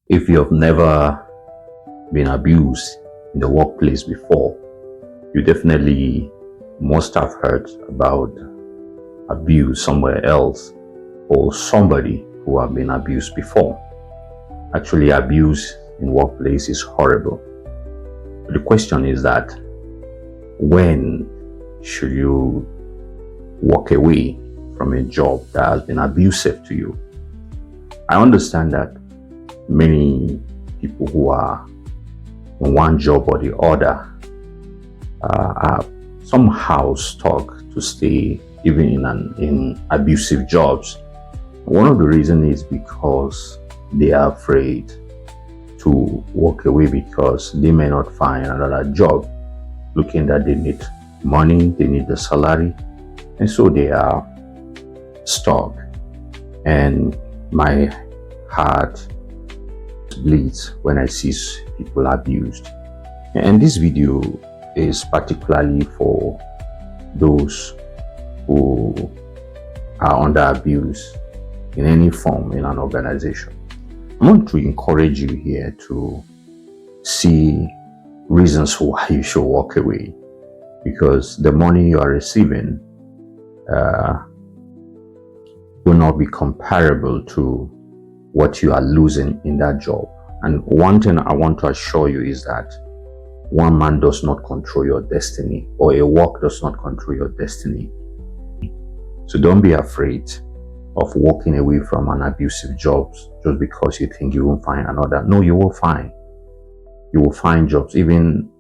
If you have never been abused in the workplace before, you definitely must have heard about abuse somewhere else or somebody who have been abused before. Actually, abuse in workplace is horrible. But the question is that when should you walk away from a job that has been abusive to you? I understand that many people who are in one job or the other are somehow stuck to stay even in abusive jobs. One of the reasons is because they are afraid to walk away because they may not find another job, looking that they need money, they need the salary, and so they are stuck. And my heart bleeds when I see people abused. And this video is particularly for those who are under abuse in any form in an organization. I want to encourage you here to see reasons why you should walk away, because the money you are receiving will not be comparable to what you are losing in that job. And one thing I want to assure you is that one man does not control your destiny, or a work does not control your destiny. So don't be afraid of walking away from an abusive job just because you think you won't find another. No, you will find. You will find jobs even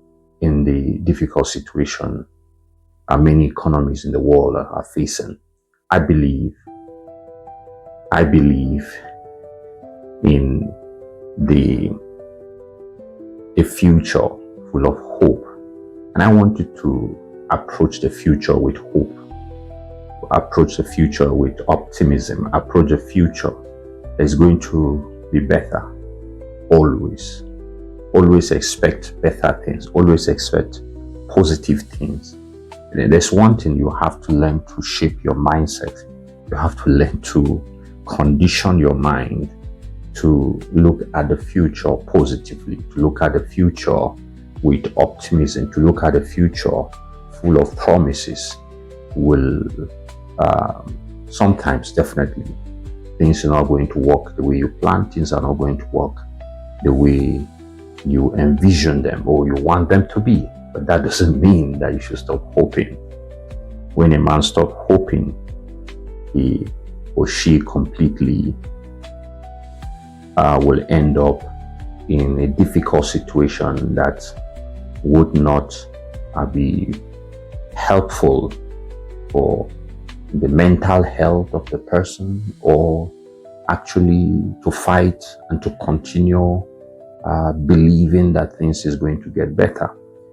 in the difficult situation many economies in the world are facing. I believe in a future full of hope, and I want you to approach the future with hope, approach the future with optimism, approach the future that is going to be better. Always expect better things, always expect positive things. And there's one thing you have to learn to shape your mindset. You have to learn to condition your mind to look at the future positively, to look at the future with optimism, to look at the future full of promises. Sometimes definitely things are not going to work the way you plan, things are not going to work the way you envision them or you want them to be. But that doesn't mean that you should stop hoping. When a man stops hoping, he or she completely will end up in a difficult situation that would not be helpful for the mental health of the person, or actually to fight and to continue believing that things is going to get better.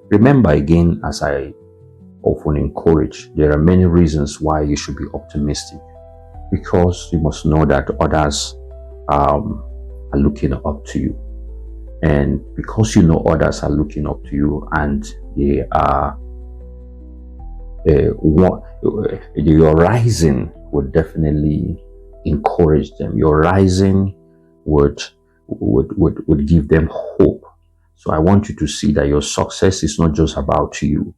Remember, again, as I often encourage, there are many reasons why you should be optimistic, because you must know that others are looking up to you. And because you know others are looking up to you and they are your rising would definitely encourage them. Your rising would give them hope. So I want you to see that your success is not just about you.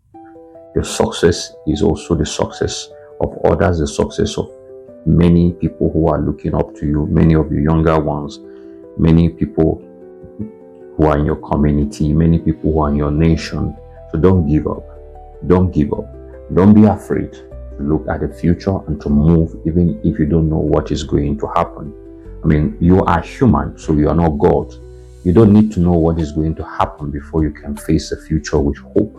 Your success is also the success of others, the success of many people who are looking up to you, many of you younger ones, many people who are in your community, many people who are in your nation. So don't give up. Don't give up. Don't be afraid to look at the future and to move even if you don't know what is going to happen. I mean, you are human, so you are not God. You don't need to know what is going to happen before you can face the future with hope.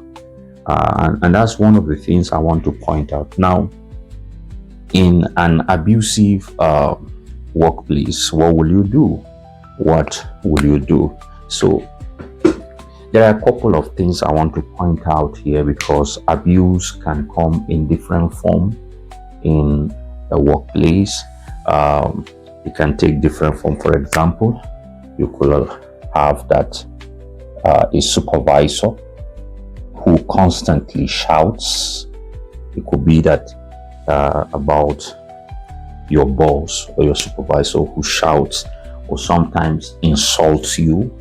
And that's one of the things I want to point out. Now, in an abusive workplace, what will you do? What will you do? So there are a couple of things I want to point out here, because abuse can come in different form in the workplace. It can take different form. For example, you could have that a supervisor who constantly shouts. It could be that about your boss or your supervisor who shouts or sometimes insults you.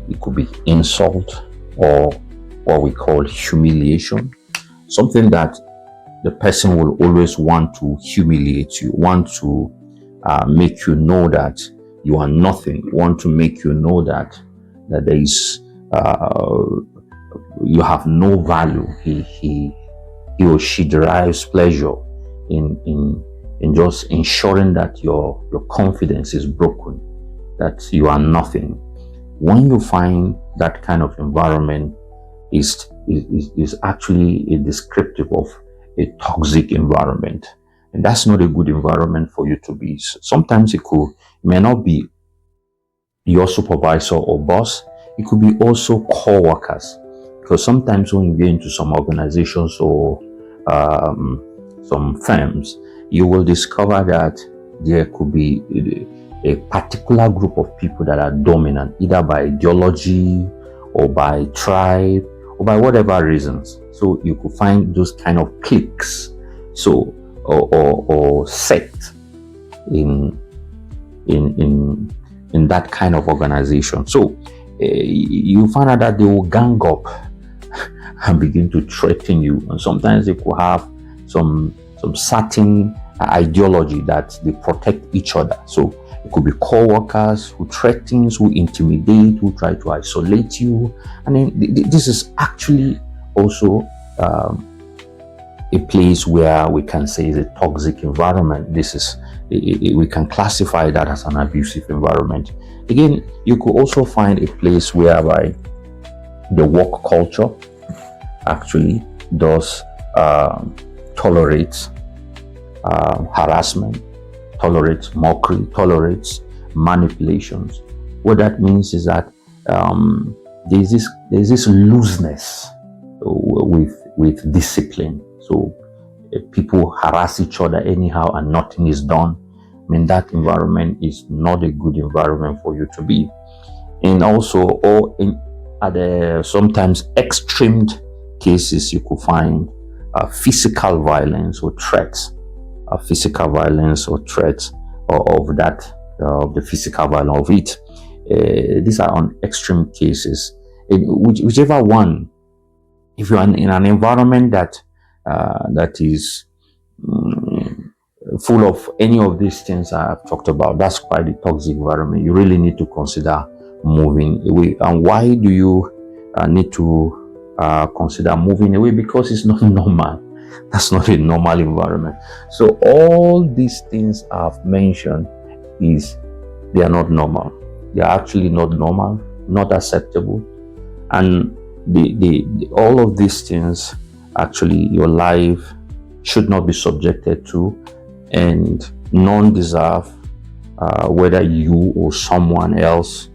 It could be insult or what we call humiliation, something that the person will always want to humiliate you, want to make you know that you are nothing, want to make you know that there is you have no value. He or she derives pleasure in just ensuring that your confidence is broken, that you are nothing. When you find that kind of environment is actually a descriptive of a toxic environment, and that's not a good environment for you to be. Sometimes it may not be your supervisor or boss. It could be also co-workers, because sometimes when you get into some organizations or some firms, you will discover that there could be a particular group of people that are dominant, either by ideology or by tribe or by whatever reasons. So you could find those kind of cliques, so or sect in that kind of organization. So you find out that they will gang up and begin to threaten you, and sometimes they could have some certain ideology that they protect each other. So it could be co-workers who threatens, who intimidate, who try to isolate you. And then this is actually also a place where we can say is a toxic environment. This is, we can classify that as an abusive environment. Again, you could also find a place whereby the work culture actually does tolerate harassment, tolerates mockery, tolerates manipulations. What that means is that there's this looseness with discipline. So people harass each other anyhow and nothing is done. I mean, that environment is not a good environment for you to be. And also, or at sometimes extreme cases, you could find physical violence or threats. Physical violence or threats of that, the physical violence of it. These are on extreme cases. Whichever one, if you are in an environment that is full of any of these things I've talked about, that's quite a toxic environment. You really need to consider moving away. And why do you need to consider moving away? Because it's not normal. That's not a normal environment. So all these things I've mentioned they are not normal. They are actually not normal, not acceptable. And all of these things, actually, your life should not be subjected to, and none deserve, whether you or someone else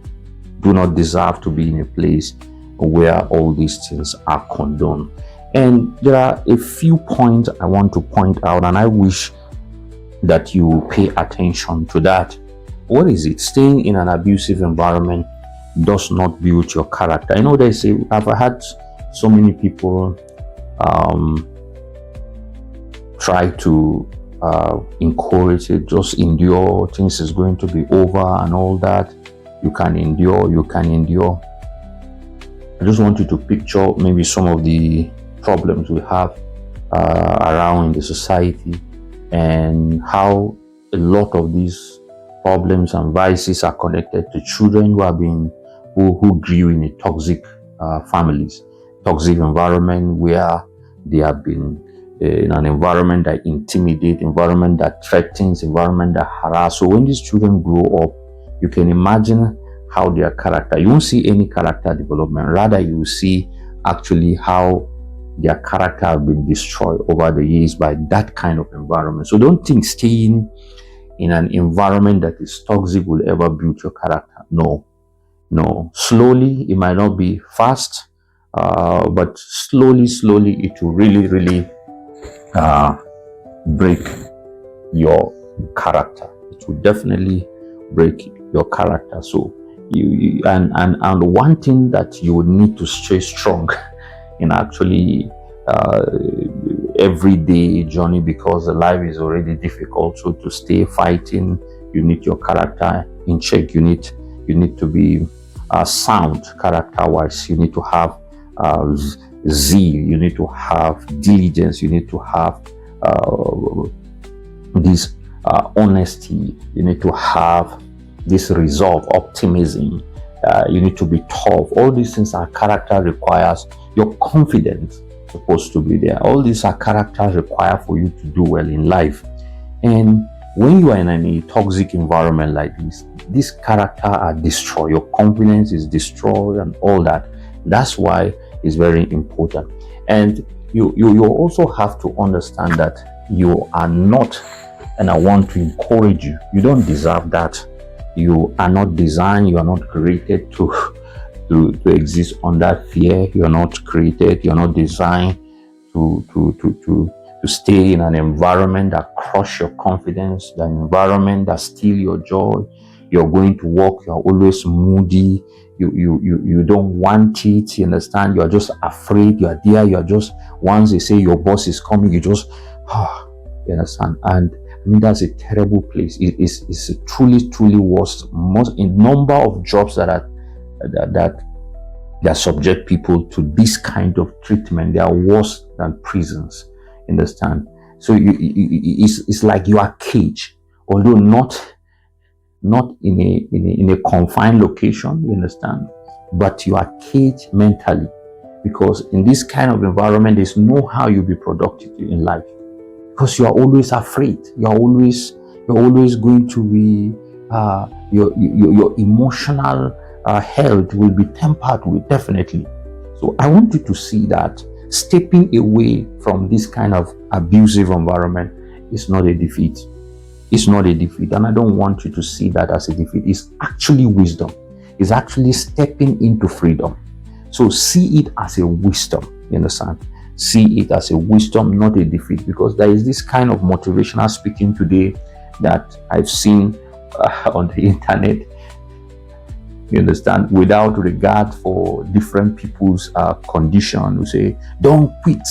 do not deserve to be in a place where all these things are condoned. And there are a few points I want to point out, and I wish that you pay attention to that. What is it? Staying in an abusive environment does not build your character. I know they say, I've had so many people try to encourage it, just endure, things is going to be over and all that. You can endure. I just want you to picture maybe some of the problems we have around the society, and how a lot of these problems and vices are connected to children who grew in a toxic families, toxic environment, where they have been in an environment that intimidates, environment that threatens, environment that harasses. So when these children grow up, you can imagine how their character, you won't see any character development, rather you will see actually how their character have been destroyed over the years by that kind of environment. So don't think staying in an environment that is toxic will ever build your character. No. Slowly, it might not be fast, but slowly it will really break your character. It will definitely break your character. So and one thing that you would need to stay strong in actually everyday journey, because the life is already difficult. So to stay fighting, you need your character in check. You need to be sound character-wise. You need to have zeal. You need to have diligence. You need to have this honesty. You need to have this resolve, optimism. You need to be tough. All these things are character requires. Your confidence supposed to be there. All these are characters required for you to do well in life. And when you are in a toxic environment like this character are destroyed. Your confidence is destroyed and all that. That's why it's very important. And you also have to understand that you are not, and I want to encourage you, you don't deserve that. You are not designed, you are not created to exist under fear. You're not created, you're not designed to stay in an environment that crush your confidence, the environment that steal your joy. You're going to work, you're always moody, you don't want it, you understand? You're just afraid, you're there, you're just, once they say your boss is coming, you just, you understand? And I mean, that's a terrible place. It's a truly worst. Most in number of jobs that subject people to this kind of treatment, they are worse than prisons. Understand? So it's like you are caged, although not in a confined location. You understand? But you are caged mentally, because in this kind of environment, there's no how you'll be productive in life. Because you are always afraid. You're always going to be your emotional health will be tempered with, definitely. So I want you to see that stepping away from this kind of abusive environment is not a defeat. It's not a defeat, and I don't want you to see that as a defeat. It's actually wisdom. It's actually stepping into freedom. So see it as a wisdom. You understand? See it as a wisdom, not a defeat, because there is this kind of motivational speaking today that I've seen on the internet. You understand? Without regard for different people's condition, we say, "Don't quit,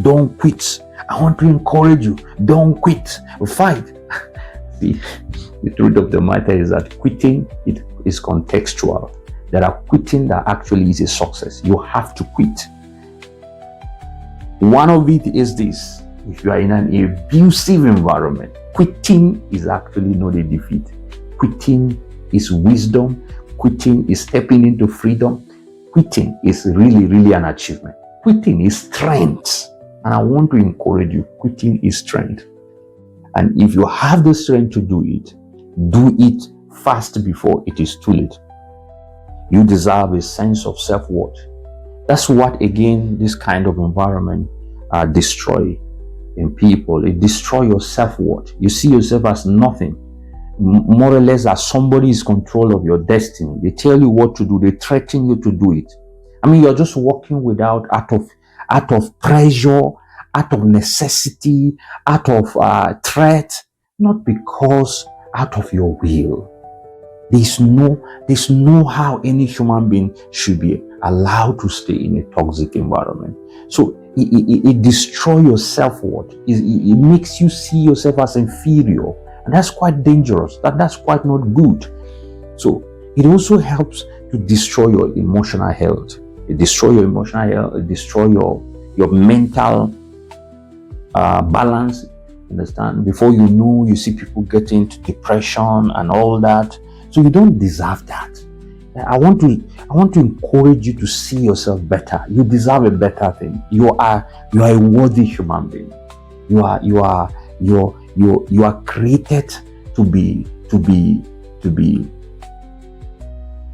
don't quit. I want to encourage you. Don't quit. Fight." See, the truth of the matter is that quitting is contextual. There are quitting that actually is a success. You have to quit. One of it is this: if you are in an abusive environment, quitting is actually not a defeat. Quitting is wisdom. Quitting is stepping into freedom. Quitting is really an achievement. Quitting is strength. And I want to encourage you, quitting is strength. And if you have the strength to do it fast before it is too late. You deserve a sense of self-worth. That's what, again, this kind of environment destroy in people. It destroys your self-worth. You see yourself as nothing, more or less as somebody is in control of your destiny. They tell you what to do. They threaten you to do it. I mean, you're just walking without, out of pressure, out of necessity, out of threat, not because out of your will. There's no how any human being should be allowed to stay in a toxic environment. So it destroys your self-worth. It makes you see yourself as inferior. And that's quite dangerous. That's quite not good. So it also helps to destroy your emotional health. It destroys your emotional health. It destroys your mental balance. Understand? Before you know, you see people getting into depression and all that. So you don't deserve that. I want to encourage you to see yourself better. You deserve a better thing. You are a worthy human being. You are created to be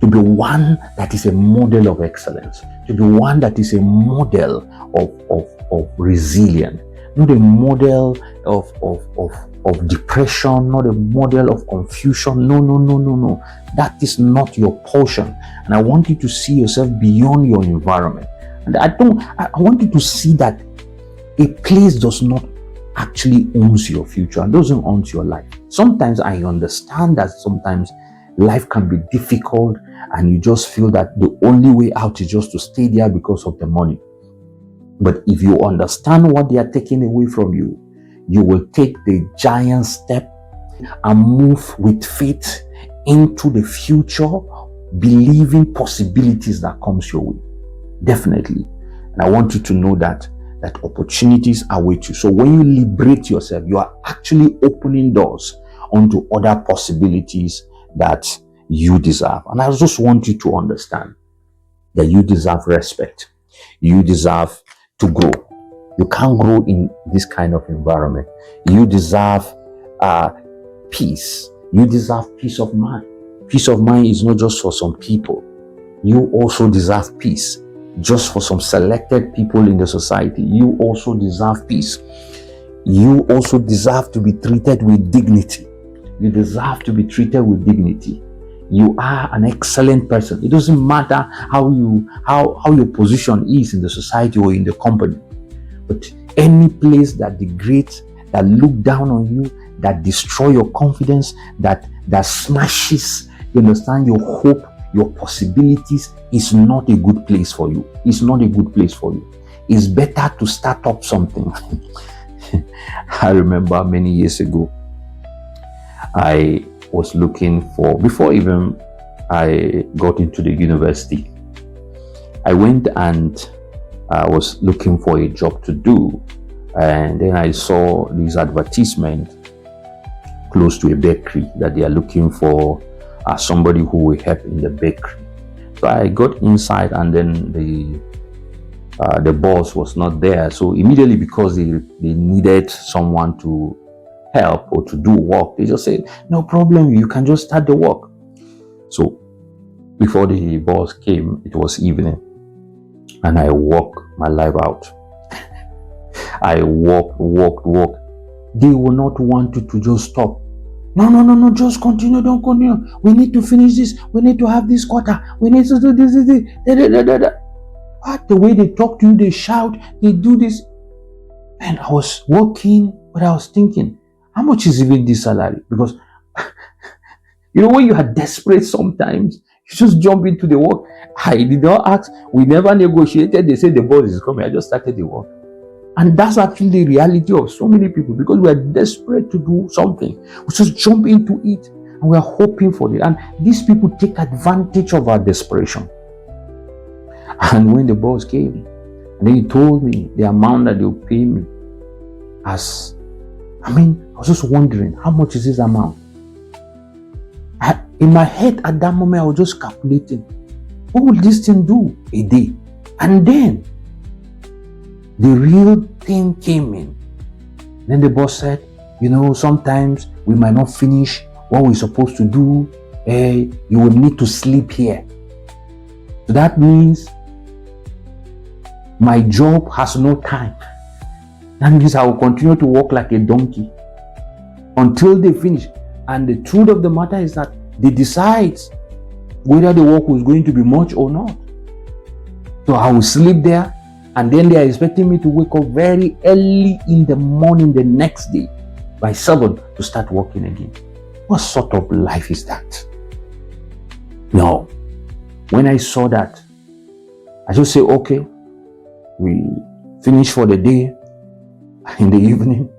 one that is a model of excellence, to be one that is a model of resilience, not a model of depression, not a model of confusion. No. That is not your portion. And I want you to see yourself beyond your environment. And I want you to see that a place does not actually owns your future and doesn't own your life. Sometimes I understand that sometimes life can be difficult and you just feel that the only way out is just to stay there because of the money. But if you understand what they are taking away from you, you will take the giant step and move with faith into the future, believing possibilities that comes your way. Definitely. And I want you to know that opportunities await you. So when you liberate yourself, you are actually opening doors onto other possibilities that you deserve. And I just want you to understand that you deserve respect. You deserve to grow. You can't grow in this kind of environment. You deserve peace. You deserve peace of mind. Peace of mind is not just for some people. You also deserve peace. Just for some selected people in the society, you also deserve peace. You also deserve to be treated with dignity. You deserve to be treated with dignity. You are an excellent person. It doesn't matter how your position is in the society or in the company. But any place that degrades, that look down on you, that destroy your confidence, that smashes, you understand, your hope, your possibilities, is not a good place for you. It's not a good place for you. It's better to start up something. I remember many years ago, I was looking for, before even I got into the university, I went and I was looking for a job to do. And then I saw this advertisement close to a bakery that they are looking for somebody who will help in the bakery. So I got inside, and then the boss was not there. So immediately, because they needed someone to help or to do work, they just said, no problem, you can just start the work. So before the boss came, it was evening, and I worked my life out. I worked. They will not want you to just stop. No, just continue, don't continue. We need to finish this. We need to have this quarter. We need to do this. But the way they talk to you, they shout, they do this. And I was working, but I was thinking, how much is even this salary? Because, when you are desperate sometimes, you just jump into the work. I did not ask. We never negotiated. They said the boss is coming. I just started the work. And that's actually the reality of so many people, because we are desperate to do something. We just jump into it and we are hoping for it. And these people take advantage of our desperation. And when the boss came, and then he told me the amount that they'll pay me, I was just wondering, how much is this amount? In my head at that moment, I was just calculating, what will this thing do a day? And then the real thing came in. Then the boss said, sometimes we might not finish what we're supposed to do. You will need to sleep here. So that means my job has no time. That means I will continue to work like a donkey until they finish. And the truth of the matter is that they decide whether the work is going to be much or not. So I will sleep there. And then they are expecting me to wake up very early in the morning the next day by 7 to start working again. What sort of life is that? No. When I saw that, I just say, okay, we finish for the day. In the evening,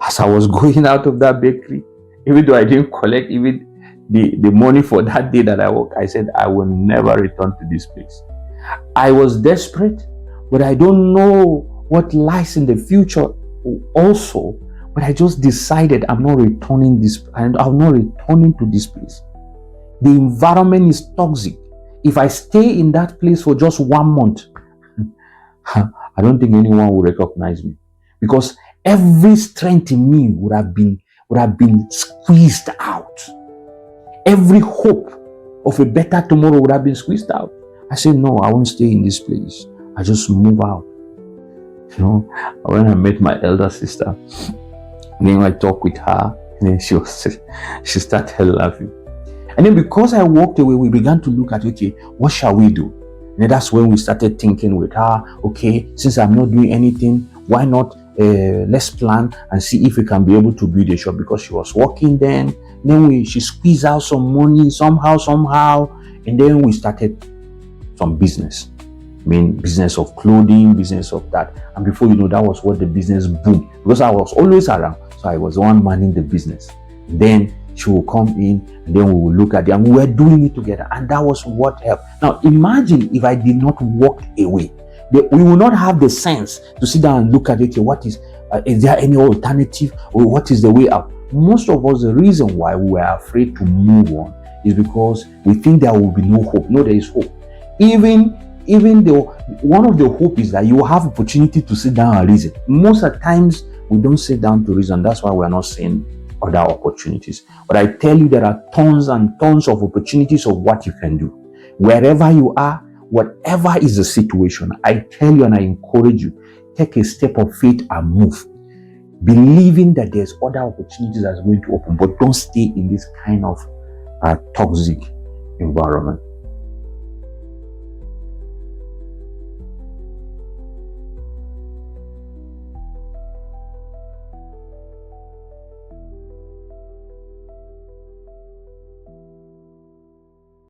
as I was going out of that bakery, even though I didn't collect even the money for that day that I worked, I said, I will never return to this place. I was desperate. But I don't know what lies in the future also. But I just decided I'm not returning this, and I'm not returning to this place. The environment is toxic. If I stay in that place for just 1 month, I don't think anyone will recognize me, because every strength in me would have been squeezed out. Every hope of a better tomorrow would have been squeezed out. I said, no, I won't stay in this place. I just move out. When I met my elder sister, then I talked with her, and then she started laughing. And then because I walked away, we began to look at, okay, what shall we do? And then that's when we started thinking with her, okay, since I'm not doing anything, why not let's plan and see if we can be able to build a shop, because she was working then. Then she squeezed out some money somehow, and then we started some business. Business of clothing, business of that. And before you know, that was what the business boomed, because I was always around. So I was the one manning the business. Then She will come in and then we will look at it, and we were doing it together, and that was what helped. Now imagine if I did not walk away. We will not have the sense to sit down and look at it. What is there any alternative, or what is the way out? Most of us, the reason why we were afraid to move on is because we think there will be no hope. No, there is hope. Even though one of the hope is that you will have opportunity to sit down and reason. Most of the times we don't sit down to reason. That's why we are not seeing other opportunities. But I tell you, there are tons and tons of opportunities of what you can do. Wherever you are, whatever is the situation, I tell you and I encourage you, take a step of faith and move, believing that there's other opportunities that's going to open. But don't stay in this kind of toxic environment.